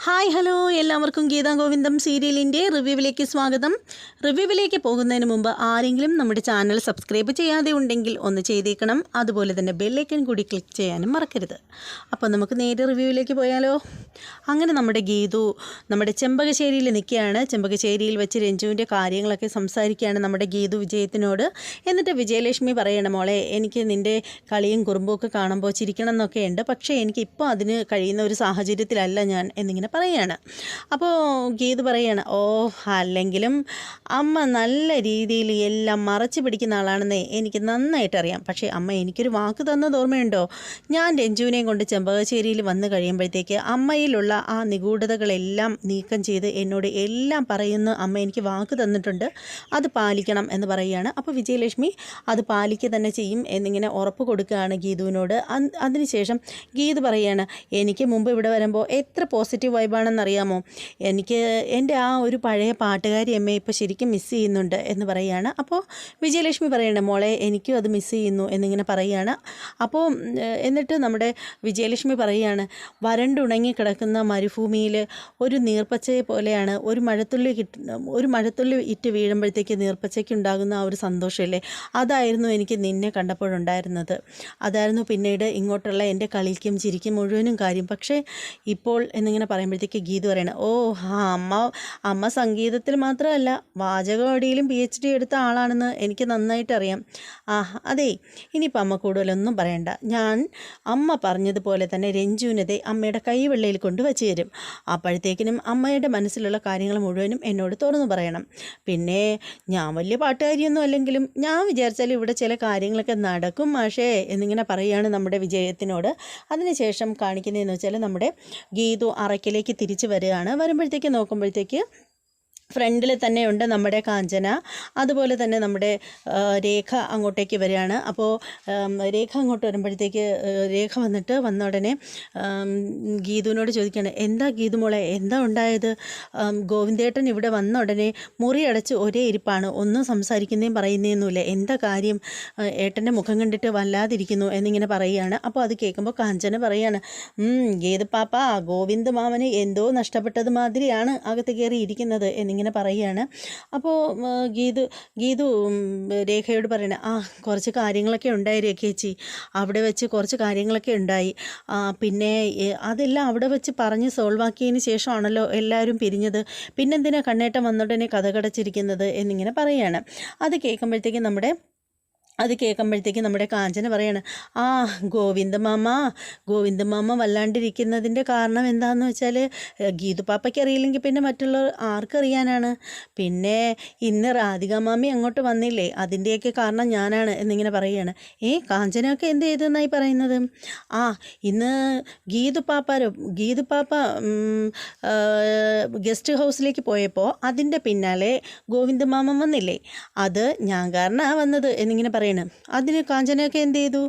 Hi hello എല്ലാവർക്കും ഗീതാ ഗോവിന്ദം സീരിയലിൻ്റെ റിവ്യൂവിലേക്ക് സ്വാഗതം. റിവ്യൂവിലേക്ക് പോകുന്നതിന് മുമ്പ് ആരെങ്കിലും നമ്മുടെ ചാനൽ സബ്സ്ക്രൈബ് ചെയ്യാതെ ഉണ്ടെങ്കിൽ ഒന്ന് ചെയ്തേക്കണം. അതുപോലെ തന്നെ ബെല്ലൈക്കൺ കൂടി ക്ലിക്ക് ചെയ്യാനും മറക്കരുത്. അപ്പോൾ നമുക്ക് നേരെ റിവ്യൂവിലേക്ക് പോയാലോ. അങ്ങനെ നമ്മുടെ ഗീതു നമ്മുടെ ചെമ്പകശ്ശേരിയിൽ നിൽക്കുകയാണ്. ചെമ്പകശ്ശേരിയിൽ വെച്ച് രഞ്ജുവിൻ്റെ കാര്യങ്ങളൊക്കെ സംസാരിക്കുകയാണ് നമ്മുടെ ഗീതു വിജയത്തിനോട്. എന്നിട്ട് വിജയലക്ഷ്മി പറയണം, മോളെ എനിക്ക് നിൻ്റെ കളിയും കുറുമ്പൊക്കെ കാണുമ്പോൾ ചിരിക്കണം എന്നൊക്കെ ഉണ്ട്, പക്ഷേ എനിക്കിപ്പോൾ അതിന് കഴിയുന്ന ഒരു സാഹചര്യത്തിലല്ല ഞാൻ എന്നിങ്ങനെ പറയാണ്. അപ്പോൾ ഗീതു പറയാണ്, അല്ലെങ്കിലും അമ്മ നല്ല രീതിയിൽ എല്ലാം മറച്ചു പിടിക്കുന്ന ആളാണെന്നേ എനിക്ക് നന്നായിട്ടറിയാം. പക്ഷേ അമ്മ എനിക്കൊരു വാക്ക് തന്നത് ഓർമ്മയുണ്ടോ? ഞാൻ രഞ്ജുവിനെയും കൊണ്ട് ചെമ്പകശ്ശേരിയിൽ വന്നു കഴിയുമ്പോഴത്തേക്ക് അമ്മയിലുള്ള ആ നിഗൂഢതകളെല്ലാം നീക്കം ചെയ്ത് എന്നോട് എല്ലാം പറയുന്നു അമ്മ എനിക്ക് വാക്ക് തന്നിട്ടുണ്ട്, അത് പാലിക്കണം എന്ന് പറയുകയാണ്. അപ്പോൾ വിജയലക്ഷ്മി അത് പാലിക്കുക തന്നെ ചെയ്യും എന്നിങ്ങനെ ഉറപ്പ് കൊടുക്കുകയാണ് ഗീതുവിനോട്. അതിനുശേഷം ഗീതു പറയുകയാണ്, എനിക്ക് മുമ്പ് ഇവിടെ വരുമ്പോൾ എത്ര പോസിറ്റീവ് വൈബാണെന്നറിയാമോ, എനിക്ക് എൻ്റെ ആ ഒരു പഴയ പാട്ടുകാരി അമ്മയെ ഇപ്പോൾ ശരിക്കും മിസ് ചെയ്യുന്നുണ്ട് എന്ന് പറയുകയാണ്. അപ്പോൾ വിജയലക്ഷ്മി പറയണേ, മോളെ എനിക്കും അത് മിസ് ചെയ്യുന്നു എന്നിങ്ങനെ പറയുകയാണ്. അപ്പോൾ എന്നിട്ട് നമ്മുടെ വിജയലക്ഷ്മി പറയുകയാണ്, വരണ്ടുണങ്ങി കിടക്കുന്ന മരുഭൂമിയിൽ ഒരു നീർപ്പച്ചയെ പോലെയാണ് ഒരു മഴത്തുള്ളി ഇറ്റ് വീഴുമ്പോഴത്തേക്ക് നീർപ്പച്ചയ്ക്കുണ്ടാകുന്ന ആ ഒരു സന്തോഷമില്ലേ, അതായിരുന്നു എനിക്ക് നിന്നെ കണ്ടപ്പോഴുണ്ടായിരുന്നത്. അതായിരുന്നു പിന്നീട് ഇങ്ങോട്ടുള്ള എൻ്റെ കളിക്കും ചിരിക്കും മുഴുവനും കാര്യം. പക്ഷേ ഇപ്പോൾ എന്നിങ്ങനെ പറയുമ്പോഴത്തേക്ക് ഗീതു പറയണം, അമ്മ സംഗീതത്തിൽ മാത്രമല്ല വാചകവടിയിലും PhD എടുത്ത ആളാണെന്ന് എനിക്ക് നന്നായിട്ട് അറിയാം. അതെ, ഇനിയിപ്പോൾ അമ്മ കൂടുതലൊന്നും പറയണ്ട. ഞാൻ അമ്മ പറഞ്ഞതുപോലെ തന്നെ രഞ്ജുവിനതെ അമ്മയുടെ കൈവെള്ളയിൽ കൊണ്ട് വച്ച് തരും. അപ്പോഴത്തേക്കിനും അമ്മയുടെ മനസ്സിലുള്ള കാര്യങ്ങൾ മുഴുവനും എന്നോട് തുറന്നു പറയണം. പിന്നെ ഞാൻ വലിയ പാട്ടുകാരിയൊന്നും അല്ലെങ്കിലും ഞാൻ വിചാരിച്ചാൽ ഇവിടെ ചില കാര്യങ്ങളൊക്കെ നടക്കും മാഷേ എന്നിങ്ങനെ പറയുകയാണ് നമ്മുടെ വിജയത്തിനോട്. അതിനുശേഷം കാണിക്കുന്നതെന്ന് വെച്ചാൽ നമ്മുടെ ഗീതു അറയ്ക്കിലേക്ക് തിരിച്ചു വരുമ്പോഴത്തേക്ക് നോക്കുമ്പോഴത്തേക്ക് ഫ്രണ്ടിൽ തന്നെയുണ്ട് നമ്മുടെ കാഞ്ചന, അതുപോലെ തന്നെ നമ്മുടെ രേഖ അങ്ങോട്ടേക്ക് വരികയാണ്. അപ്പോൾ രേഖ അങ്ങോട്ട് വരുമ്പോഴത്തേക്ക് രേഖ വന്ന ഉടനെ ഗീതുവിനോട് ചോദിക്കുകയാണ്, എന്താ ഗീതു മോളെ, എന്താ ഉണ്ടായത്? ഗോവിന്ദേട്ടൻ ഇവിടെ വന്ന ഉടനെ മുറി അടച്ച് ഒരേ ഇരിപ്പാണ്, ഒന്നും സംസാരിക്കുന്നതും പറയുന്നതൊന്നുമില്ല, എന്താ കാര്യം? ഏട്ടൻ്റെ മുഖം കണ്ടിട്ട് വല്ലാതിരിക്കുന്നു എന്നിങ്ങനെ പറയുകയാണ്. അപ്പോൾ അത് കേൾക്കുമ്പോൾ കാഞ്ചന പറയാണ്, ഗീതു പാപ്പ ഗോവിന്ദ് മാമന് എന്തോ നഷ്ടപ്പെട്ടത് മാതിരിയാണ് അകത്ത് കയറി ഇരിക്കുന്നത് എന്നിങ്ങനെ പറയുകയാണ്. അപ്പോൾ ഗീതു രേഖയോട് പറയണ, കുറച്ച് കാര്യങ്ങളൊക്കെ ഉണ്ടായി രേഖേച്ചി, അവിടെ വെച്ച് കുറച്ച് കാര്യങ്ങളൊക്കെ ഉണ്ടായി. പിന്നെ അതെല്ലാം അവിടെ വെച്ച് പറഞ്ഞ് സോൾവ് ആക്കിയതിന് ശേഷമാണല്ലോ എല്ലാവരും പിരിഞ്ഞത്, പിന്നെന്തിനാ കണ്ണേട്ടം വന്നോടനെ കഥ കടച്ചിരിക്കുന്നത് എന്നിങ്ങനെ പറയുകയാണ്. അത് കേൾക്കുമ്പോഴത്തേക്കും നമ്മുടെ കാഞ്ചന പറയാണ്, ഗോവിന്ദ മാമ വല്ലാണ്ടിരിക്കുന്നതിൻ്റെ കാരണം എന്താണെന്ന് വെച്ചാൽ ഗീതു പാപ്പയ്ക്ക് അറിയില്ലെങ്കിൽ പിന്നെ മറ്റുള്ളവർ ആർക്കറിയാനാണ്? പിന്നെ ഇന്ന് രാധിക മാമി അങ്ങോട്ട് വന്നില്ലേ, അതിൻ്റെയൊക്കെ കാരണം ഞാനാണ് എന്നിങ്ങനെ പറയുകയാണ്. കാഞ്ചനയൊക്കെ എന്ത് ചെയ്തെന്നായി പറയുന്നത്? ഇന്ന് ഗീതു പാപ്പ ഗസ്റ്റ് ഹൗസിലേക്ക് പോയപ്പോൾ അതിൻ്റെ പിന്നാലെ ഗോവിന്ദ മാമൻ വന്നില്ലേ, അത് ഞാൻ കാരണമാണ് വന്നത് എന്നിങ്ങനെ പറയണം. അതിന് കാഞ്ചനയൊക്കെ എന്ത് ചെയ്തു?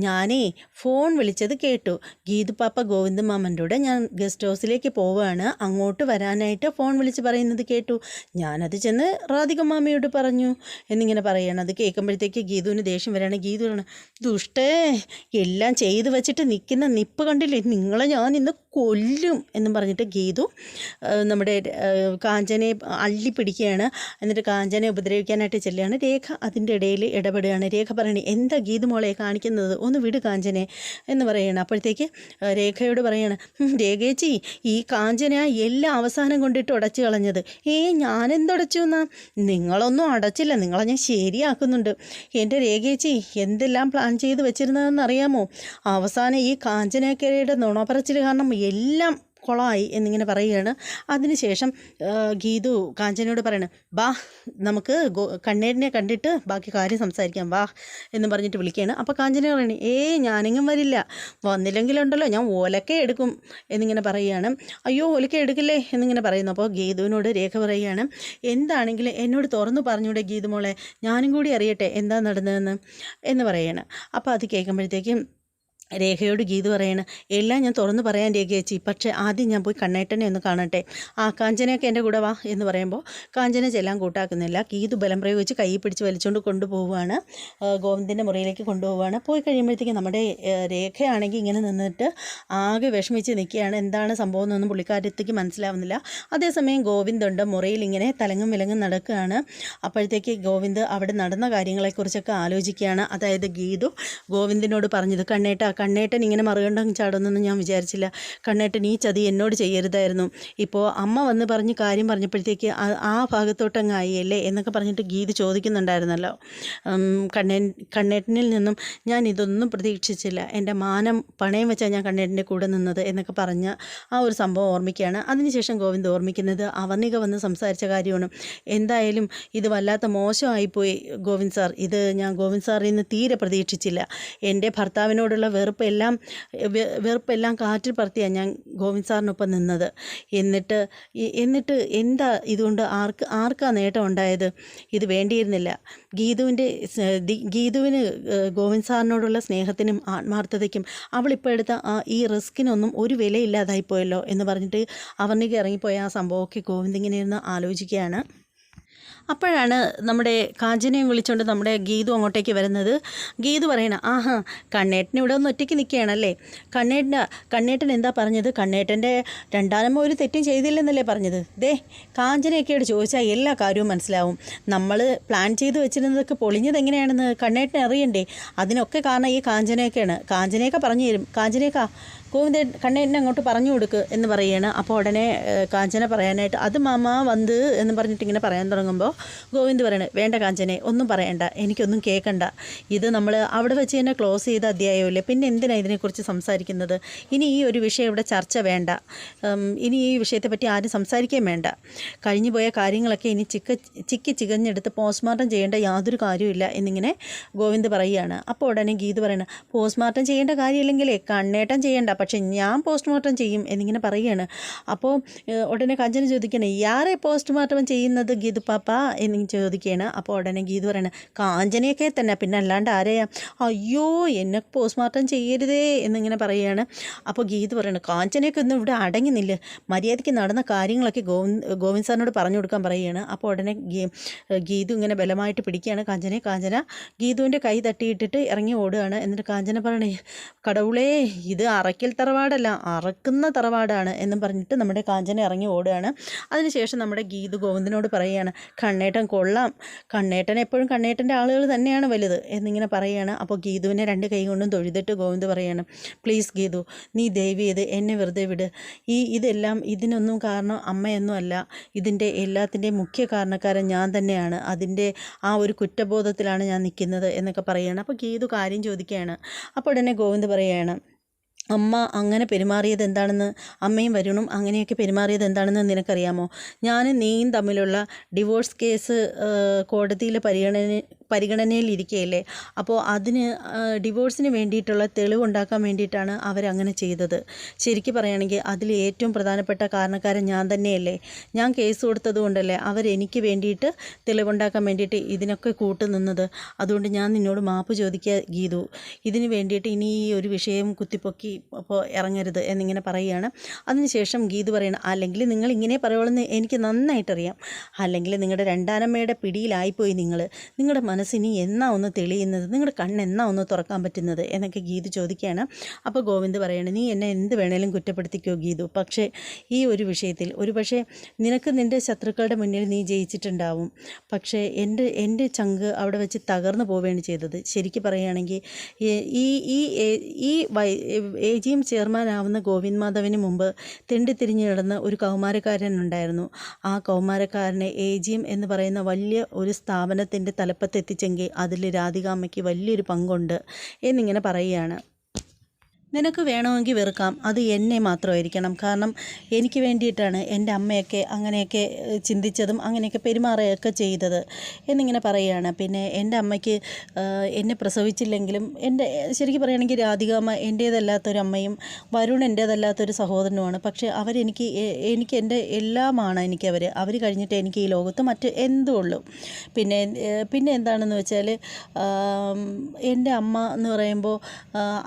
ഞാനേ ഫോൺ വിളിച്ചത് കേട്ടു, ഗീതു പാപ്പ ഗോവിന്ദ മാമൻ്റെ കൂടെ ഞാൻ ഗസ്റ്റ് ഹൗസിലേക്ക് പോവുകയാണ്, അങ്ങോട്ട് വരാനായിട്ട് ഫോൺ വിളിച്ച് പറയുന്നത് കേട്ടു, ഞാനത് ചെന്ന് രാധിക മാമയോട് പറഞ്ഞു എന്നിങ്ങനെ പറയണം. അത് കേൾക്കുമ്പോഴത്തേക്ക് ഗീതുവിന് ദേഷ്യം വരികയാണ്. ഗീതു പറയണം, ദുഷ്ടേ, എല്ലാം ചെയ്തു വെച്ചിട്ട് നിൽക്കുന്ന നിപ്പ് കണ്ടില്ലേ, നിങ്ങളെ ഞാൻ ഇന്ന് കൊല്ലും എന്നും പറഞ്ഞിട്ട് ഗീതു നമ്മുടെ കാഞ്ചനയെ അള്ളിപ്പിടിക്കുകയാണ്. എന്നിട്ട് കാഞ്ചനയെ ഉപദ്രവിക്കാനായിട്ട് ചെല്ലുകയാണ്. രേഖ അതിൻ്റെ ഇടയിൽ ഇടപെടുകയാണ്. രേഖ പറയണേ, എന്താ ഗീതു മോളെ കാണിക്കുന്നത്, ഒന്ന് വിട് കാഞ്ചനെ എന്ന് പറയുകയാണ്. അപ്പോഴത്തേക്ക് രേഖയോട് പറയാണ്, രേഖേച്ചി ഈ കാഞ്ചന എല്ലാം അവസാനം കൊണ്ടിട്ട് ഉടച്ചു കളഞ്ഞത്. ഞാനെന്തുടച്ചു എന്നാ? നിങ്ങളൊന്നും അടച്ചില്ല, നിങ്ങളെ ഞാൻ ശരിയാക്കുന്നുണ്ട്. എൻ്റെ രേഖേച്ചി എന്തെല്ലാം പ്ലാൻ ചെയ്ത് വെച്ചിരുന്നതെന്ന് അറിയാമോ? അവസാനം ഈ കാഞ്ചനക്കരയുടെ നുണപറച്ചിൽ കാരണം എല്ലാം കുളമായി എന്നിങ്ങനെ പറയുകയാണ്. അതിനുശേഷം ഗീതു കാഞ്ചനയോട് പറയണം, നമുക്ക് കണ്ണേരിനെ കണ്ടിട്ട് ബാക്കി കാര്യം സംസാരിക്കാം എന്ന് പറഞ്ഞിട്ട് വിളിക്കുകയാണ്. അപ്പോൾ കാഞ്ചന പറയണേ, ഞാനെങ്ങും വരില്ല, വന്നില്ലെങ്കിലുണ്ടല്ലോ ഞാൻ ഓലക്ക എടുക്കും എന്നിങ്ങനെ പറയുകയാണ്. അയ്യോ ഓലക്ക എടുക്കില്ലേ എന്നിങ്ങനെ പറയുന്നു. അപ്പോൾ ഗീതുവിനോട് രേഖ പറയുകയാണ്, എന്താണെങ്കിലും എന്നോട് തുറന്നു പറഞ്ഞൂടെ ഗീതു മോളെ, ഞാനും കൂടി അറിയട്ടെ എന്താ നടന്നതെന്ന് എന്ന് പറയുകയാണ്. അപ്പോൾ അത് കേൾക്കുമ്പോഴത്തേക്കും രേഖയോട് ഗീതു പറയാണ്, എല്ലാം ഞാൻ തുറന്ന് പറയാൻ രേഖ ചേച്ചി, പക്ഷേ ആദ്യം ഞാൻ പോയി കണ്ണേട്ടനെ ഒന്ന് കാണട്ടെ. ആ കാഞ്ചനയൊക്കെ എൻ്റെ കൂടെ വാ എന്ന് പറയുമ്പോൾ കാഞ്ചന ചെല്ലാൻ കൂട്ടാക്കുന്നില്ല. ഗീതു ബലം പ്രയോഗിച്ച് കൈ പിടിച്ച് വലിച്ചുകൊണ്ട് കൊണ്ടുപോവുകയാണ്, ഗോവിന്ദൻ്റെ മുറിയിലേക്ക് കൊണ്ടുപോവുകയാണ്. പോയി കഴിയുമ്പോഴത്തേക്കും നമ്മുടെ രേഖയാണെങ്കിൽ ഇങ്ങനെ നിന്നിട്ട് ആകെ വിഷമിച്ച് നിൽക്കുകയാണ്. എന്താണ് സംഭവം എന്നൊന്നും പുള്ളിക്കാരത്തേക്ക് മനസ്സിലാവുന്നില്ല. അതേസമയം ഗോവിന്ദുണ്ട് മുറിയിൽ ഇങ്ങനെ തലങ്ങും വിലങ്ങും നടക്കുകയാണ്. അപ്പോഴത്തേക്ക് ഗോവിന്ദ് അവിടെ നടന്ന കാര്യങ്ങളെക്കുറിച്ചൊക്കെ ആലോചിക്കുകയാണ്. അതായത് ഗീതു ഗോവിന്ദിനോട് പറഞ്ഞത്, കണ്ണേട്ടൻ ഇങ്ങനെ മറുകണ്ടം ചാടുമെന്നൊന്നും ഞാൻ വിചാരിച്ചില്ല. കണ്ണേട്ടൻ ഈ ചതി എന്നോട് ചെയ്യരുതായിരുന്നു. ഇപ്പോൾ അമ്മ വന്ന് പറഞ്ഞ് കാര്യം പറഞ്ഞപ്പോഴത്തേക്ക് ആ ഭാഗത്തോട്ടങ്ങായി അല്ലേ എന്നൊക്കെ പറഞ്ഞിട്ട് ഗീത് ചോദിക്കുന്നുണ്ടായിരുന്നല്ലോ. കണ്ണേട്ടനിൽ നിന്നും ഞാൻ ഇതൊന്നും പ്രതീക്ഷിച്ചില്ല. എൻ്റെ മാനം പണയം വെച്ചാൽ ഞാൻ കണ്ണേട്ടൻ്റെ കൂടെ നിന്നത് എന്നൊക്കെ പറഞ്ഞ ആ ഒരു സംഭവം ഓർമ്മിക്കുകയാണ്. അതിനുശേഷം ഗോവിന്ദ് ഓർമ്മിക്കുന്നത് അവർണിക വന്ന് സംസാരിച്ച കാര്യമാണ്. എന്തായാലും ഇത് വല്ലാത്ത മോശമായിപ്പോയി ഗോവിന്ദ് സാർ. ഇത് ഞാൻ ഗോവിന്ദ് സാറിൽ നിന്ന് തീരെ പ്രതീക്ഷിച്ചില്ല. എൻ്റെ ഭർത്താവിനോടുള്ള വെറുപ്പെല്ലാം കാറ്റിൽ പറത്തിയാണ് ഞാൻ ഗോവിന്ദ് സാറിനൊപ്പം നിന്നത്. എന്നിട്ട് എന്താ ഇതുകൊണ്ട് ആർക്കാ നേട്ടം ഉണ്ടായത്? ഇത് വേണ്ടിയിരുന്നില്ല. ഗീതുവിന് ഗോവിന്ദ് സാറിനോടുള്ള സ്നേഹത്തിനും ആത്മാർത്ഥതയ്ക്കും അവളിപ്പോൾ എടുത്ത ഈ റിസ്കിനൊന്നും ഒരു വിലയില്ലാതായിപ്പോയല്ലോ എന്ന് പറഞ്ഞിട്ട് അവർണിക ഇറങ്ങിപ്പോയ ആ സംഭവമൊക്കെ ഗോവിന്ദ് ഇങ്ങനെ ഇരുന്ന് ആലോചിക്കുകയാണ്. അപ്പോഴാണ് നമ്മുടെ കാഞ്ചനയും വിളിച്ചുകൊണ്ട് നമ്മുടെ ഗീതു അങ്ങോട്ടേക്ക് വരുന്നത്. ഗീതു പറയണ, ആഹാ കണ്ണേട്ടൻ ഇവിടെ ഒന്ന് ഒറ്റയ്ക്ക് നിൽക്കുകയാണല്ലേ. കണ്ണേട്ടൻ എന്താ പറഞ്ഞത്? കണ്ണേട്ടൻ്റെ രണ്ടാനമ്മ ഒരു തെറ്റും ചെയ്തില്ലെന്നല്ലേ പറഞ്ഞത്? കാഞ്ചനയൊക്കെയോട് ചോദിച്ചാൽ എല്ലാ കാര്യവും മനസ്സിലാവും. നമ്മൾ പ്ലാൻ ചെയ്ത് വെച്ചിരുന്നതൊക്കെ പൊളിഞ്ഞത് എങ്ങനെയാണെന്ന് കണ്ണേട്ടനെ അറിയണ്ടേ? അതിനൊക്കെ കാരണം ഈ കാഞ്ചനയൊക്കെയാണ്. കാഞ്ചനയൊക്കെ പറഞ്ഞു തരും. ഗോവിന്ദൻ കണ്ണേട്ടനെ അങ്ങോട്ട് പറഞ്ഞു കൊടുക്ക് എന്ന് പറയുകയാണ്. അപ്പോൾ ഉടനെ കാഞ്ചന പറയാനായിട്ട് അത് മാമ വന്ന് എന്ന് പറഞ്ഞിട്ട് ഇങ്ങനെ പറയാൻ തുടങ്ങുമ്പോൾ ഗോവിന്ദ് പറയണേ, വേണ്ട കാഞ്ചനെ, ഒന്നും പറയണ്ട, എനിക്കൊന്നും കേൾക്കണ്ട. ഇത് നമ്മൾ അവിടെ വെച്ച് തന്നെ ക്ലോസ് ചെയ്ത അധ്യായമില്ലേ, പിന്നെ എന്തിനാണ് ഇതിനെക്കുറിച്ച് സംസാരിക്കുന്നത്? ഇനി ഈ ഒരു വിഷയം ഇവിടെ ചർച്ച വേണ്ട. ഇനി ഈ വിഷയത്തെപ്പറ്റി ആരും സംസാരിക്കുകയും വേണ്ട. കഴിഞ്ഞു പോയ കാര്യങ്ങളൊക്കെ ഇനി ചികഞ്ഞെടുത്ത് പോസ്റ്റ്മോർട്ടം ചെയ്യേണ്ട യാതൊരു കാര്യമില്ല എന്നിങ്ങനെ ഗോവിന്ദ് പറയുകയാണ്. അപ്പോൾ ഉടനെ ഗീത് പറയണ, പോസ്റ്റ്മോർട്ടം ചെയ്യേണ്ട കാര്യമില്ലെങ്കിലേ കണ്ണേട്ടൻ ചെയ്യേണ്ട, പക്ഷെ ഞാൻ പോസ്റ്റ്മോർട്ടം ചെയ്യും എന്നിങ്ങനെ പറയുകയാണ്. അപ്പോൾ ഉടനെ കാഞ്ചന ചോദിക്കുകയാണ്, യാരെ പോസ്റ്റ്മോർട്ടം ചെയ്യുന്നത് ഗീതു പാപ്പ എന്നിങ്ങനെ ചോദിക്കുകയാണ്. അപ്പോൾ ഉടനെ ഗീതു പറയണ, കാഞ്ചനയൊക്കെ തന്നെ, പിന്നെ അല്ലാണ്ട് ആരെയാ? അയ്യോ എന്നെ പോസ്റ്റ്മോർട്ടം ചെയ്യരുതേ എന്നിങ്ങനെ പറയുകയാണ്. അപ്പോൾ ഗീതു പറയണ, കാഞ്ചനയൊക്കെ ഒന്നും ഇവിടെ അടങ്ങുന്നില്ല, മര്യാദയ്ക്ക് നടന്ന കാര്യങ്ങളൊക്കെ ഗോവിന്ദ് സാറിനോട് പറഞ്ഞു കൊടുക്കാൻ പറയുകയാണ്. അപ്പോൾ ഉടനെ ഗീതു ഇങ്ങനെ ബലമായിട്ട് പിടിക്കുകയാണ് കാഞ്ചന ഗീതുവിൻ്റെ കൈ തട്ടിയിട്ടിട്ട് ഇറങ്ങി ഓടുകയാണ്. എന്നിട്ട് കാഞ്ചന പറയണേ, കടവുളേ ഇത് അറയ്ക്കൽ തറവാടല്ല, അറക്കുന്ന തറവാടാണ് എന്നും പറഞ്ഞിട്ട് നമ്മുടെ കാഞ്ചന ഇറങ്ങി ഓടുകയാണ്. അതിനുശേഷം നമ്മുടെ ഗീതു ഗോവിന്ദനോട് പറയുകയാണ്, കണ്ണേട്ടൻ കൊള്ളാം, കണ്ണേട്ടൻ എപ്പോഴും കണ്ണേട്ടൻ്റെ ആളുകൾ തന്നെയാണ് വലുത് എന്നിങ്ങനെ പറയുകയാണ്. അപ്പോൾ ഗീതുവിനെ രണ്ട് കൈ കൊണ്ടും തൊഴുതിട്ട് ഗോവിന്ദ് പറയുകയാണ്, പ്ലീസ് ഗീതു, നീ ദയവ് ചെയ്ത് എന്നെ വെറുതെ വിട്. ഇതിനൊന്നും കാരണം അമ്മയൊന്നും അല്ല. ഇതിൻ്റെ എല്ലാത്തിൻ്റെയും മുഖ്യ കാരണക്കാരൻ ഞാൻ തന്നെയാണ്. അതിൻ്റെ ആ ഒരു കുറ്റബോധത്തിലാണ് ഞാൻ നിൽക്കുന്നത് എന്നൊക്കെ പറയുകയാണ്. അപ്പോൾ ഗീതു കാര്യം ചോദിക്കുകയാണ്. അപ്പോൾ ഉടനെ ഗോവിന്ദ് പറയുകയാണ്, അമ്മ അങ്ങനെ പെരുമാറിയത് എന്താണെന്ന്, അമ്മയും വരുണും അങ്ങനെയൊക്കെ പെരുമാറിയത് എന്താണെന്ന് നിനക്കറിയാമോ? ഞാനും നീയും തമ്മിലുള്ള ഡിവോഴ്സ് കേസ് കോടതിയിൽ പരിഗണനയിലിരിക്കുകയല്ലേ. അപ്പോൾ അതിന് ഡിവോഴ്സിന് വേണ്ടിയിട്ടുള്ള തെളിവുണ്ടാക്കാൻ വേണ്ടിയിട്ടാണ് അവരങ്ങനെ ചെയ്തത്. ശരിക്കും പറയുകയാണെങ്കിൽ അതിൽ ഏറ്റവും പ്രധാനപ്പെട്ട കാരണക്കാരൻ ഞാൻ തന്നെയല്ലേ. ഞാൻ കേസ് കൊടുത്തത് കൊണ്ടല്ലേ അവരെനിക്ക് വേണ്ടിയിട്ട് തെളിവുണ്ടാക്കാൻ വേണ്ടിയിട്ട് ഇതിനൊക്കെ കൂട്ടുനിന്നത്. അതുകൊണ്ട് ഞാൻ നിന്നോട് മാപ്പ് ചോദിക്കുക ഗീതു. ഇതിന് വേണ്ടിയിട്ട് ഇനി ഈ ഒരു വിഷയം കുത്തിപ്പൊക്കി അപ്പോൾ ഇറങ്ങരുത് എന്നിങ്ങനെ പറയുകയാണ്. അതിനുശേഷം ഗീതു പറയണം, അല്ലെങ്കിൽ നിങ്ങൾ ഇങ്ങനെ പറയുള്ളൂ എനിക്ക് നന്നായിട്ടറിയാം. അല്ലെങ്കിൽ നിങ്ങളുടെ രണ്ടാനമ്മയുടെ പിടിയിലായിപ്പോയി നിങ്ങളുടെ മനസ്സിനി എന്നാ ഒന്ന് തെളിയുന്നത്, നിങ്ങളുടെ കണ്ണെന്നാ ഒന്ന് തുറക്കാൻ പറ്റുന്നത് എന്നൊക്കെ ഗീതു ചോദിക്കുകയാണ്. അപ്പോൾ ഗോവിന്ദ് പറയണം, നീ എന്നെ എന്ത് വേണേലും കുറ്റപ്പെടുത്തിക്കോ ഗീതു, പക്ഷേ ഈ ഒരു വിഷയത്തിൽ ഒരുപക്ഷെ നിനക്ക് നിൻ്റെ ശത്രുക്കളുടെ മുന്നിൽ നീ ജയിച്ചിട്ടുണ്ടാവും. പക്ഷേ എൻ്റെ ചങ്ക് അവിടെ വെച്ച് തകർന്നു പോവുകയാണ് ചെയ്തത്. ശരിക്കും പറയുകയാണെങ്കിൽ ഈ AGM ചെയർമാനാവുന്ന ഗോവിന്ദ് മാധവന് മുമ്പ് തെണ്ടിത്തിരിഞ്ഞ് നടന്ന ഒരു കൗമാരക്കാരനുണ്ടായിരുന്നു. ആ കൗമാരക്കാരനെ AGM എന്ന് പറയുന്ന വലിയ ഒരു സ്ഥാപനത്തിൻ്റെ തലപ്പത്തെത്തിച്ചെങ്കിൽ അതിൽ രാധികാമ്മയ്ക്ക് വലിയൊരു പങ്കുണ്ട് എന്നിങ്ങനെ പറയുകയാണ്. നിനക്ക് വേണമെങ്കിൽ വെറുക്കാം, അത് എന്നെ മാത്രമായിരിക്കണം. കാരണം എനിക്ക് വേണ്ടിയിട്ടാണ് എൻ്റെ അമ്മയൊക്കെ അങ്ങനെയൊക്കെ ചിന്തിച്ചതും അങ്ങനെയൊക്കെ പെരുമാറുകയൊക്കെ ചെയ്തത് എന്നിങ്ങനെ പറയുകയാണ്. പിന്നെ എൻ്റെ അമ്മയ്ക്ക് എന്നെ പ്രസവിച്ചില്ലെങ്കിലും ശരിക്കും പറയുകയാണെങ്കിൽ രാധികാമ്മ എൻ്റേതല്ലാത്തൊരമ്മയും വരുൺ എൻ്റേതല്ലാത്തൊരു സഹോദരനുമാണ്. പക്ഷേ അവരെനിക്ക് എൻ്റെ എല്ലാമാണ് അവർ കഴിഞ്ഞിട്ട് എനിക്ക് ഈ ലോകത്ത് മറ്റ് എന്തും ഉള്ളൂ. പിന്നെ എന്താണെന്ന് വെച്ചാൽ എൻ്റെ അമ്മ എന്ന് പറയുമ്പോൾ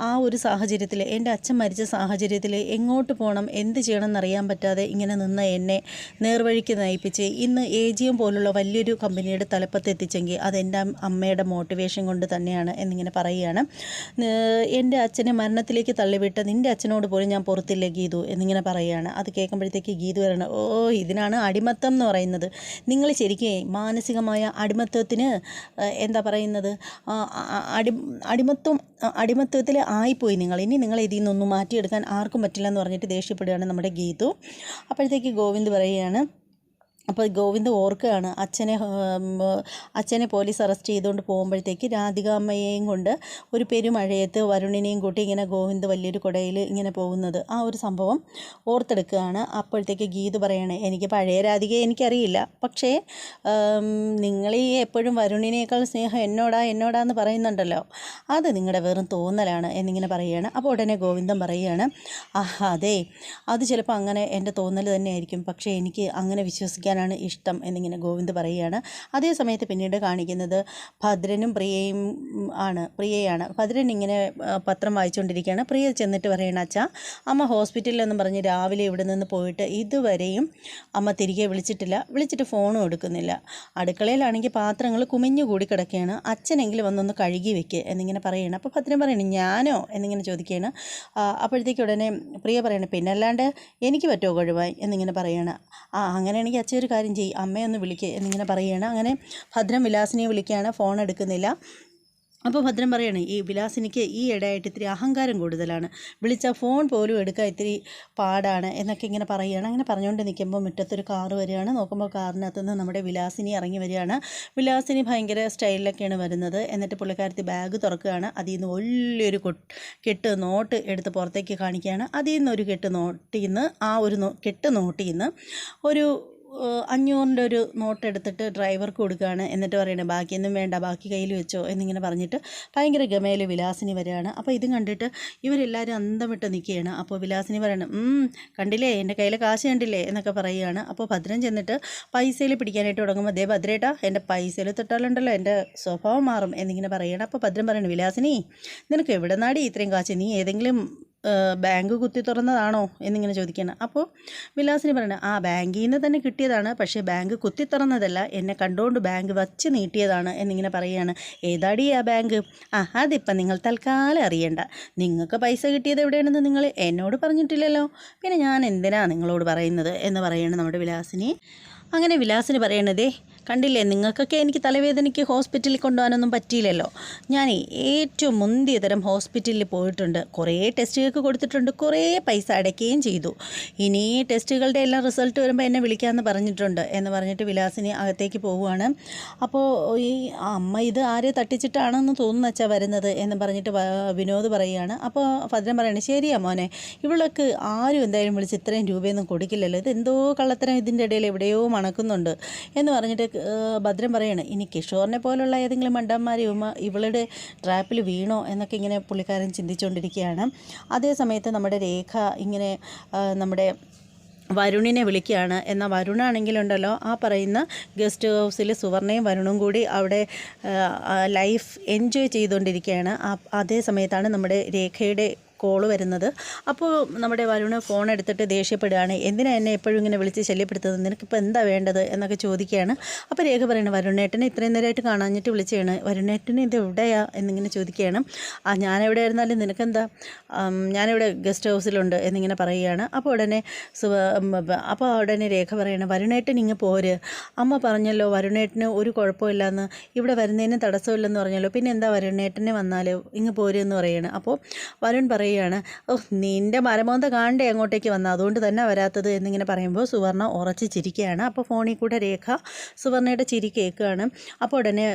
ആ ഒരു സാഹചര്യത്തിൽ എൻ്റെ അച്ഛൻ മരിച്ച സാഹചര്യത്തിൽ എങ്ങോട്ട് പോകണം എന്ത് ചെയ്യണം എന്നറിയാൻ പറ്റാതെ ഇങ്ങനെ നിന്ന എന്നെ നേർവഴിക്ക് നയിപ്പിച്ച് ഇന്ന് AGM പോലുള്ള വലിയൊരു കമ്പനിയുടെ തലപ്പത്ത് എത്തിച്ചെങ്കിൽ അതെൻ്റെ അമ്മയുടെ മോട്ടിവേഷൻ കൊണ്ട് തന്നെയാണ് എന്നിങ്ങനെ പറയുകയാണ്. എൻ്റെ അച്ഛനെ മരണത്തിലേക്ക് തള്ളിവിട്ട നിൻ്റെ അച്ഛനോട് പോലും ഞാൻ പുറത്തില്ല ഗീതു എന്നിങ്ങനെ പറയുകയാണ്. അത് കേൾക്കുമ്പോഴത്തേക്ക് ഗീതു പറയണം, ഇതിനാണ് അടിമത്തം എന്ന് പറയുന്നത്. നിങ്ങൾ ശരിക്കും മാനസികമായ അടിമത്തത്തിന് എന്താ പറയുന്നത്, അടിമത്വത്തിൽ ആയിപ്പോയി നിങ്ങൾ. ഇനി നിങ്ങൾ ഇതിൽ നിന്നൊന്നും മാറ്റിയെടുക്കാൻ ആർക്കും പറ്റില്ല എന്ന് പറഞ്ഞിട്ട് ദേഷ്യപ്പെടുകയാണ് നമ്മുടെ ഗീതു. അപ്പോഴത്തേക്ക് ഗോവിന്ദ് പറയുകയാണ്, അപ്പോൾ ഗോവിന്ദ് ഓർക്കുകയാണ് അച്ഛനെ പോലീസ് അറസ്റ്റ് ചെയ്തുകൊണ്ട് പോകുമ്പോഴത്തേക്ക് രാധികാമ്മയെയും കൊണ്ട് ഒരു പെരുമഴയത്ത് വരുണിനെയും കൂട്ടി ഇങ്ങനെ ഗോവിന്ദ് വലിയൊരു കുടയിൽ ഇങ്ങനെ പോകുന്നത് ആ ഒരു സംഭവം ഓർത്തെടുക്കുകയാണ്. അപ്പോഴത്തേക്ക് ഗീതു പറയണേ, എനിക്ക് പഴയ രാധികയെ എനിക്കറിയില്ല, പക്ഷേ നിങ്ങൾ ഈ എപ്പോഴും വരുണിനേക്കാൾ സ്നേഹം എന്നോടാന്ന് പറയുന്നുണ്ടല്ലോ, അത് നിങ്ങളുടെ വെറും തോന്നലാണ് എന്നിങ്ങനെ പറയുകയാണ്. അപ്പോൾ ഉടനെ ഗോവിന്ദൻ പറയുകയാണ്, അതെ അത് ചിലപ്പോൾ അങ്ങനെ എൻ്റെ തോന്നൽ തന്നെയായിരിക്കും, പക്ഷേ എനിക്ക് അങ്ങനെ വിശ്വസിക്കാൻ ഇഷ്ടം എന്നിങ്ങനെ ഗോവിന്ദ് പറയുകയാണ്. അതേ സമയത്ത് പിന്നീട് കാണിക്കുന്നത് ഭദ്രനും പ്രിയയാണ്. ഭദ്രൻ ഇങ്ങനെ പത്രം വായിച്ചുകൊണ്ടിരിക്കുകയാണ്. പ്രിയ ചെന്നിട്ട് പറയണ, അച്ഛാ അമ്മ ഹോസ്പിറ്റലിലെന്നും പറഞ്ഞ് രാവിലെ ഇവിടെ നിന്ന് പോയിട്ട് ഇതുവരെയും അമ്മ തിരികെ വിളിച്ചിട്ട് ഫോണും എടുക്കുന്നില്ല. അടുക്കളയിലാണെങ്കിൽ പാത്രങ്ങൾ കുമിഞ്ഞു കൂടി കിടക്കുകയാണ്, അച്ഛനെങ്കിലും വന്നൊന്ന് കഴുകി വെക്ക് എന്നിങ്ങനെ പറയുകയാണ്. അപ്പോൾ ഭദ്രൻ പറയണേ, ഞാനോ എന്നിങ്ങനെ ചോദിക്കുകയാണ്. അപ്പോഴത്തേക്ക് ഉടനെ പ്രിയ പറയണേ, പിന്നല്ലാണ്ട് എനിക്ക് പറ്റുമോ കഴുവാൻ എന്നിങ്ങനെ പറയുകയാണ്. അങ്ങനെയാണെങ്കിൽ അച്ഛൻ ഒരു കാര്യം ചെയ്യും, അമ്മയൊന്ന് വിളിക്കുക എന്നിങ്ങനെ പറയുകയാണ്. അങ്ങനെ ഭദ്രൻ വിലാസിനെ വിളിക്കുകയാണ്, ഫോൺ എടുക്കുന്നില്ല. അപ്പോൾ ഭദ്രൻ പറയണേ, ഈ വിലാസിനിക്ക് ഈ ഇടയായിട്ട് ഇത്തിരി അഹങ്കാരം കൂടുതലാണ്, വിളിച്ചാൽ ഫോൺ പോലും എടുക്കാൻ ഇത്തിരി പാടാണ് എന്നൊക്കെ ഇങ്ങനെ പറയുകയാണ്. അങ്ങനെ പറഞ്ഞുകൊണ്ട് നിൽക്കുമ്പോൾ മുറ്റത്തൊരു കാറ് വരികയാണ്. നോക്കുമ്പോൾ കാറിനകത്ത് നിന്ന് നമ്മുടെ വിലാസിനി ഇറങ്ങി വരികയാണ്. വിലാസിനി ഭയങ്കര സ്റ്റൈലിലൊക്കെയാണ് വരുന്നത്. എന്നിട്ട് പുള്ളിക്കാരത്തി ബാഗ് തുറക്കുകയാണ്. അതിൽ നിന്ന് വലിയൊരു കെട്ട് നോട്ട് എടുത്ത് പുറത്തേക്ക് കാണിക്കുകയാണ്. അതിൽ നിന്ന് ഒരു കെട്ട് നോട്ടിൽ നിന്ന് കെട്ട് നോട്ടിൽ നിന്ന് ഒരു 500-ൻ്റെ ഒരു നോട്ട് എടുത്തിട്ട് ഡ്രൈവർക്ക് കൊടുക്കുകയാണ്. എന്നിട്ട് പറയണേ, ബാക്കിയൊന്നും വേണ്ട, ബാക്കി കയ്യിൽ വെച്ചോ എന്നിങ്ങനെ പറഞ്ഞിട്ട് ഭയങ്കര ഗമയിൽ വിലാസിനി വരികയാണ്. അപ്പോൾ ഇതും കണ്ടിട്ട് ഇവരെല്ലാവരും അന്തം വിട്ട് നിൽക്കുകയാണ്. അപ്പോൾ വിലാസിനി പറയണം, കണ്ടില്ലേ എൻ്റെ കയ്യിലെ കാശ് കണ്ടില്ലേ എന്നൊക്കെ പറയുകയാണ്. അപ്പോൾ ഭദ്രൻ ചെന്നിട്ട് പൈസയിൽ പിടിക്കാനായിട്ട് തുടങ്ങുമ്പോൾ, ദേ ഭദ്രേട്ടാ, എൻ്റെ പൈസയിൽ തൊട്ടാലുണ്ടല്ലോ എൻ്റെ സ്വഭാവം മാറും എന്നിങ്ങനെ പറയുകയാണ്. അപ്പോൾ ഭദ്രൻ പറയണം, വിലാസിനി നിനക്ക് എവിടെ നാടി ഇത്രയും കാശ്, നീ ഏതെങ്കിലും ബാങ്ക് കുത്തി തുറന്നതാണോ എന്നിങ്ങനെ ചോദിക്കണം. അപ്പോൾ വിലാസിനി പറയണേ, ബാങ്കിൽ നിന്ന് തന്നെ കിട്ടിയതാണ്, പക്ഷേ ബാങ്ക് കുത്തി തുറന്നതല്ല, എന്നെ കണ്ടുകൊണ്ട് ബാങ്ക് വച്ച് നീട്ടിയതാണ് എന്നിങ്ങനെ പറയുകയാണ്. ഏതാടി ആ ബാങ്ക്? അതിപ്പം നിങ്ങൾ തൽക്കാലം അറിയണ്ട, നിങ്ങൾക്ക് പൈസ കിട്ടിയത് എവിടെയാണെന്ന് നിങ്ങൾ എന്നോട് പറഞ്ഞിട്ടില്ലല്ലോ, പിന്നെ ഞാൻ എന്തിനാ നിങ്ങളോട് പറയുന്നത് എന്ന് പറയുകയാണ് നമ്മുടെ വിലാസിനി. അങ്ങനെ വിലാസിനി പറയണതേ, കണ്ടില്ലേ, നിങ്ങൾക്കൊക്കെ എനിക്ക് തലവേദനയ്ക്ക് ഹോസ്പിറ്റലിൽ കൊണ്ടുപോകാനൊന്നും പറ്റിയില്ലല്ലോ. ഞാൻ ഏറ്റവും മുന്തിയ തരം ഹോസ്പിറ്റലിൽ പോയിട്ടുണ്ട്, കുറേ ടെസ്റ്റുകൾക്ക് കൊടുത്തിട്ടുണ്ട്, കുറേ പൈസ അടയ്ക്കുകയും ചെയ്തു. ഇനി ടെസ്റ്റുകളുടെ എല്ലാം റിസൾട്ട് വരുമ്പോൾ എന്നെ വിളിക്കാമെന്ന് പറഞ്ഞിട്ടുണ്ട് എന്ന് പറഞ്ഞിട്ട് വിലാസിനി അകത്തേക്ക് പോവുകയാണ്. അപ്പോൾ ഈ അമ്മ ഇത് ആരെ തട്ടിച്ചിട്ടാണെന്ന് തോന്നുന്നു വെച്ചാൽ വരുന്നത് എന്ന് പറഞ്ഞിട്ട് വിനോദ് പറയുകയാണ്. അപ്പോൾ ഭദ്രൻ പറയണേ, ശരിയാ മോനെ, ഇവൾക്ക് ആരും എന്തായാലും വിളിച്ച് ഇത്രയും രൂപയൊന്നും കൊടുക്കില്ലല്ലോ, ഇത് എന്തോ കള്ളത്തരം ഇതിൻ്റെ ഇടയിൽ എവിടെയോ മണക്കുന്നുണ്ട് എന്ന് പറഞ്ഞിട്ട് ഭദ്രൻ പറയാണ്, ഇനി കിഷോറിനെ പോലുള്ള ഏതെങ്കിലും മണ്ടന്മാർ ഇവളുടെ ട്രാപ്പിൽ വീണോ എന്നൊക്കെ ഇങ്ങനെ പുള്ളിക്കാരൻ ചിന്തിച്ചുകൊണ്ടിരിക്കുകയാണ്. അതേ സമയത്ത് നമ്മുടെ രേഖ ഇങ്ങനെ നമ്മുടെ വരുണിനെ വിളിക്കുകയാണ്. എന്നാൽ വരുണാണെങ്കിലുണ്ടല്ലോ, ആ പറയുന്ന ഗസ്റ്റ് ഹൗസിൽ സുവർണയും വരുണും കൂടി അവിടെ ലൈഫ് എൻജോയ് ചെയ്തുകൊണ്ടിരിക്കുകയാണ്. അതേ സമയത്താണ് നമ്മുടെ രേഖയുടെ കോള് വരുന്നത്. അപ്പോൾ നമ്മുടെ വരുണ് ഫോൺ എടുത്തിട്ട് ദേഷ്യപ്പെടുകയാണ്, എന്തിനാ എന്നെ എപ്പോഴും ഇങ്ങനെ വിളിച്ച് ശല്യപ്പെടുത്തുന്നത്, നിനക്കിപ്പോൾ എന്താ വേണ്ടത് എന്നൊക്കെ ചോദിക്കുകയാണ്. അപ്പോൾ രേഖ പറയുന്നത്, വരുണേട്ടനെ ഇത്രയും നേരമായിട്ട് കാണാഞ്ഞിട്ട് വിളിക്കുകയാണ്, വരുണേട്ടനെ ഇത് എവിടെയാ എന്നിങ്ങനെ ചോദിക്കുകയാണ്. ഞാനെവിടെ ആയിരുന്നാലും നിനക്കെന്താ, ഞാനിവിടെ ഗസ്റ്റ് ഹൗസിലുണ്ട് എന്നിങ്ങനെ പറയുകയാണ്. അപ്പോൾ ഉടനെ രേഖ പറയണം, വരുണേട്ടൻ ഇങ്ങ് പോര്, അമ്മ പറഞ്ഞല്ലോ വരുണേട്ടന് ഒരു കുഴപ്പമില്ലെന്ന്, ഇവിടെ വരുന്നതിന് തടസ്സമില്ലെന്ന് പറഞ്ഞല്ലോ, പിന്നെ എന്താ വരുണേട്ടനെ വന്നാൽ ഇങ്ങ് പോര് എന്ന് പറയുകയാണ്. അപ്പോൾ വരുൺ പറയും, പറയുകയാണ്, ഓ നിൻ്റെ മരമോന്ത കാണണ്ടേ അങ്ങോട്ടേക്ക് വന്ന, അതുകൊണ്ട് തന്നെ വരാത്തത് എന്നിങ്ങനെ പറയുമ്പോൾ സുവർണ ഉറച്ച് ചിരിക്കുകയാണ്. അപ്പോൾ ഫോണിൽ കൂടെ രേഖ സുവർണയുടെ ചിരി കേൾക്കുകയാണ്. അപ്പോൾ ഉടനെ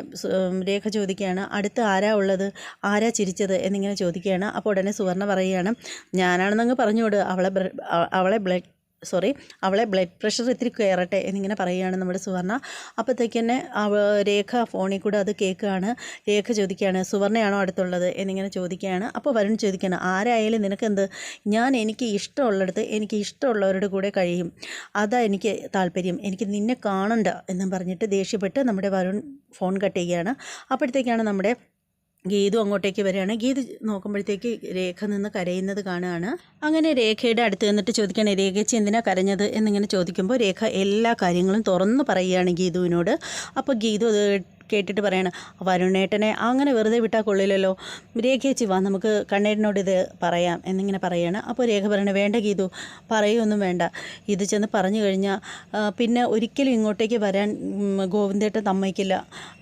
രേഖ ചോദിക്കുകയാണ്, അടുത്ത് ആരാ ഉള്ളത്, ആരാ ചിരിച്ചത് എന്നിങ്ങനെ ചോദിക്കുകയാണ്. അപ്പോൾ ഉടനെ സുവർണ പറയുകയാണ്, ഞാനാണെന്നങ്ങ് പറഞ്ഞുകൊട്, അവളെ ബ്ലഡ് പ്രഷർ ഇത്തിരി കയറട്ടെ എന്നിങ്ങനെ പറയുകയാണ് നമ്മുടെ സുവർണ. അപ്പോഴത്തേക്ക് തന്നെ രേഖ ഫോണിൽ കൂടെ അത് കേൾക്കുകയാണ്. രേഖ ചോദിക്കുകയാണ്, സുവർണയാണോ അടുത്തുള്ളത് എന്നിങ്ങനെ ചോദിക്കുകയാണ്. അപ്പോൾ വരുൺ ചോദിക്കുകയാണ്, ആരായാലും നിനക്കെന്ത്, എനിക്ക് ഇഷ്ടമുള്ളിടത്ത് എനിക്ക് ഇഷ്ടമുള്ളവരുടെ കൂടെ കഴിയും, അതാ എനിക്ക് താല്പര്യം, എനിക്ക് നിന്നെ കാണണ്ട എന്നും പറഞ്ഞിട്ട് ദേഷ്യപ്പെട്ട് നമ്മുടെ വരുൺ ഫോൺ കട്ട് ചെയ്യുകയാണ്. അപ്പോഴത്തേക്കാണ് നമ്മുടെ ഗീതു അങ്ങോട്ടേക്ക് വരികയാണ്. ഗീതു നോക്കുമ്പോഴത്തേക്ക് രേഖ നിന്ന് കരയുന്നത് കാണുകയാണ്. അങ്ങനെ രേഖയുടെ അടുത്ത് നിന്നിട്ട് ചോദിക്കുകയാണ്, രേഖേച്ചി എന്തിനാ കരഞ്ഞത് എന്നിങ്ങനെ ചോദിക്കുമ്പോൾ രേഖ എല്ലാ കാര്യങ്ങളും തുറന്നു പറയുകയാണ് ഗീതുവിനോട്. അപ്പോൾ ഗീതു അത് കേട്ടിട്ട് പറയണം, വരുണേട്ടനെ അങ്ങനെ വെറുതെ വിട്ടാൽ കൊള്ളില്ലല്ലോ, രേഖേച്ചി വാ നമുക്ക് കണ്ണേട്ടനോട് ഇത് പറയാം എന്നിങ്ങനെ പറയുകയാണ്. അപ്പോൾ രേഖ പറയണേ, വേണ്ട ഗീതു, പറയുകയൊന്നും വേണ്ട, ഇത് ചെന്ന് പറഞ്ഞു കഴിഞ്ഞാൽ പിന്നെ ഒരിക്കലും ഇങ്ങോട്ടേക്ക് വരാൻ ഗോവിന്ദേട്ടൻ സമ്മതിക്കില്ല,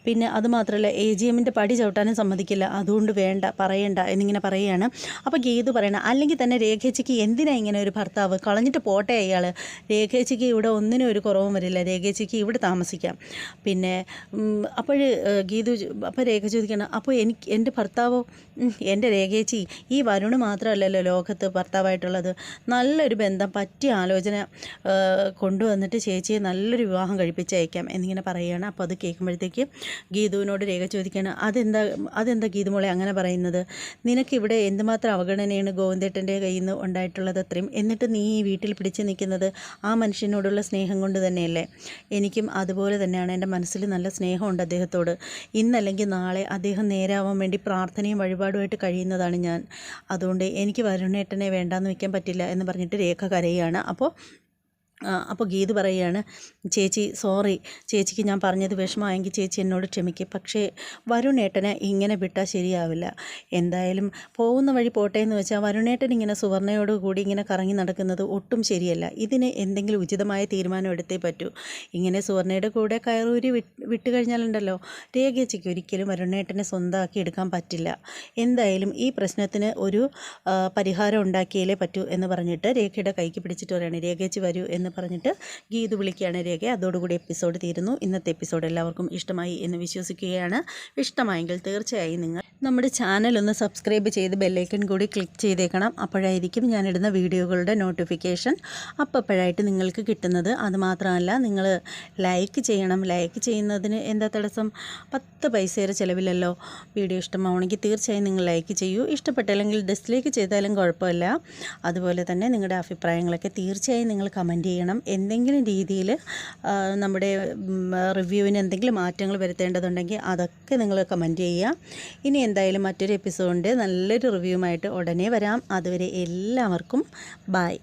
പിന്നെ അതുമാത്രമല്ല AGMൻ്റെ പടി ചവിട്ടാനും സമ്മതിക്കില്ല, അതുകൊണ്ട് വേണ്ട, പറയണ്ട എന്നിങ്ങനെ പറയുകയാണ്. അപ്പോൾ ഗീതു പറയണം, അല്ലെങ്കിൽ തന്നെ രേഖേച്ചിക്ക് എന്തിനാ ഇങ്ങനെ ഒരു ഭർത്താവ്, കളഞ്ഞിട്ട് പോട്ടെ അയാൾ, രേഖേച്ചിക്ക് ഇവിടെ ഒന്നിനും ഒരു കുറവും വരില്ല, രേഖേച്ചിക്ക് ഇവിടെ താമസിക്കാം. പിന്നെ അപ്പോൾ രേഖ ചോദിക്കണം, അപ്പോൾ എൻ്റെ ഭർത്താവോ, എൻ്റെ രേഖേച്ചി ഈ വരുണ് മാത്രമല്ലല്ലോ ലോകത്ത് ഭർത്താവായിട്ടുള്ളത്, നല്ലൊരു ബന്ധം പറ്റിയ ആലോചന കൊണ്ടുവന്നിട്ട് ചേച്ചിയെ നല്ലൊരു വിവാഹം കഴിപ്പിച്ചയക്കാം എന്നിങ്ങനെ പറയുകയാണ്. അപ്പോൾ അത് കേൾക്കുമ്പോഴത്തേക്ക് ഗീതുവിനോട് രേഖ ചോദിക്കുകയാണ്, അതെന്താ ഗീതുമോളെ അങ്ങനെ പറയുന്നത്, നിനക്കിവിടെ എന്തുമാത്രം അവഗണനയാണ് ഗോവിന്ദേട്ടൻ്റെ കയ്യിൽ നിന്ന് ഉണ്ടായിട്ടുള്ളത് അത്രയും, എന്നിട്ട് നീ ഈ വീട്ടിൽ പിടിച്ച് നിൽക്കുന്നത് ആ മനുഷ്യനോടുള്ള സ്നേഹം കൊണ്ട് തന്നെയല്ലേ, എനിക്കും അതുപോലെ തന്നെയാണ്, എൻ്റെ മനസ്സിൽ നല്ല സ്നേഹമുണ്ട് അദ്ദേഹത്തോട്, ഇന്നല്ലെങ്കിൽ നാളെ അദ്ദേഹം നേരാവാൻ വേണ്ടി പ്രാർത്ഥനയും വഴിപാടുമായിട്ട് കഴിയുന്നതാണ് ഞാൻ, അതുകൊണ്ട് എനിക്ക് വരുണേട്ടനെ വേണ്ടാന്ന് വയ്ക്കാൻ പറ്റില്ല എന്ന് പറഞ്ഞിട്ട് രേഖ കരയുകയാണ്. അപ്പോൾ ഗീതു പറയുകയാണ്, ചേച്ചി സോറി, ചേച്ചിക്ക് ഞാൻ പറഞ്ഞത് വിഷമമായെങ്കിൽ ചേച്ചി എന്നോട് ക്ഷമിക്കും, പക്ഷേ വരുണേട്ടനെ ഇങ്ങനെ വിട്ടാൽ ശരിയാവില്ല, എന്തായാലും പോകുന്ന വഴി പോട്ടെ എന്ന് വെച്ചാൽ വരുണേട്ടൻ ഇങ്ങനെ സുവർണയോട് കൂടി ഇങ്ങനെ കറങ്ങി നടക്കുന്നത് ഒട്ടും ശരിയല്ല, ഇതിന് എന്തെങ്കിലും ഉചിതമായ തീരുമാനം എടുത്തേ പറ്റൂ, ഇങ്ങനെ സുവർണയുടെ കൂടെ കയറൂരി വിട്ട് കഴിഞ്ഞാലുണ്ടല്ലോ രേഖേച്ചിക്ക് ഒരിക്കലും വരുണേട്ടനെ സ്വന്തമാക്കി എടുക്കാൻ പറ്റില്ല, എന്തായാലും ഈ പ്രശ്നത്തിന് ഒരു പരിഹാരം ഉണ്ടാക്കിയാലേ പറ്റൂ എന്ന് പറഞ്ഞിട്ട് രേഖയുടെ കൈക്ക് പിടിച്ചിട്ട് പറയുകയാണ്, രേഖേച്ചി വരൂ എന്ന് പറഞ്ഞിട്ട് ഗീതു വിളിക്കുകയാണ് രേഖ. അതോടുകൂടി എപ്പിസോഡ് തീരുന്നു. ഇന്നത്തെ എപ്പിസോഡ് എല്ലാവർക്കും ഇഷ്ടമായി എന്ന് വിശ്വസിക്കുകയാണ്. ഇഷ്ടമായെങ്കിൽ തീർച്ചയായും നിങ്ങൾ നമ്മുടെ ചാനൽ ഒന്ന് സബ്സ്ക്രൈബ് ചെയ്ത് ബെല്ലൈക്കൺ കൂടി ക്ലിക്ക് ചെയ്തേക്കണം, അപ്പോഴായിരിക്കും ഞാനിടുന്ന വീഡിയോകളുടെ നോട്ടിഫിക്കേഷൻ അപ്പോഴായിട്ട് നിങ്ങൾക്ക് കിട്ടുന്നത്. അതുമാത്രമല്ല നിങ്ങൾ ലൈക്ക് ചെയ്യണം, ലൈക്ക് ചെയ്യുന്നതിന് എന്താ തടസ്സം, 10 പൈസയുടെ ചിലവില്ലല്ലോ. വീഡിയോ ഇഷ്ടമാവണമെങ്കിൽ തീർച്ചയായും നിങ്ങൾ ലൈക്ക് ചെയ്യൂ, ഇഷ്ടപ്പെട്ടില്ലെങ്കിൽ ഡിസ്ലൈക്ക് ചെയ്താലും കുഴപ്പമില്ല. അതുപോലെ തന്നെ നിങ്ങളുടെ അഭിപ്രായങ്ങളൊക്കെ തീർച്ചയായും നിങ്ങൾ കമൻറ്റ് ചെയ്യണം. എന്തെങ്കിലും രീതിയിൽ നമ്മുടെ റിവ്യൂവിന് എന്തെങ്കിലും മാറ്റങ്ങൾ വരുത്തേണ്ടതുണ്ടെങ്കിൽ അതൊക്കെ നിങ്ങൾ കമൻറ്റ് ചെയ്യുക. ഇനി എന്തായാലും മറ്റൊരു എപ്പിസോഡിൻ്റെ നല്ലൊരു റിവ്യൂവുമായിട്ട് ഉടനെ വരാം. അതുവരെ എല്ലാവർക്കും ബൈ.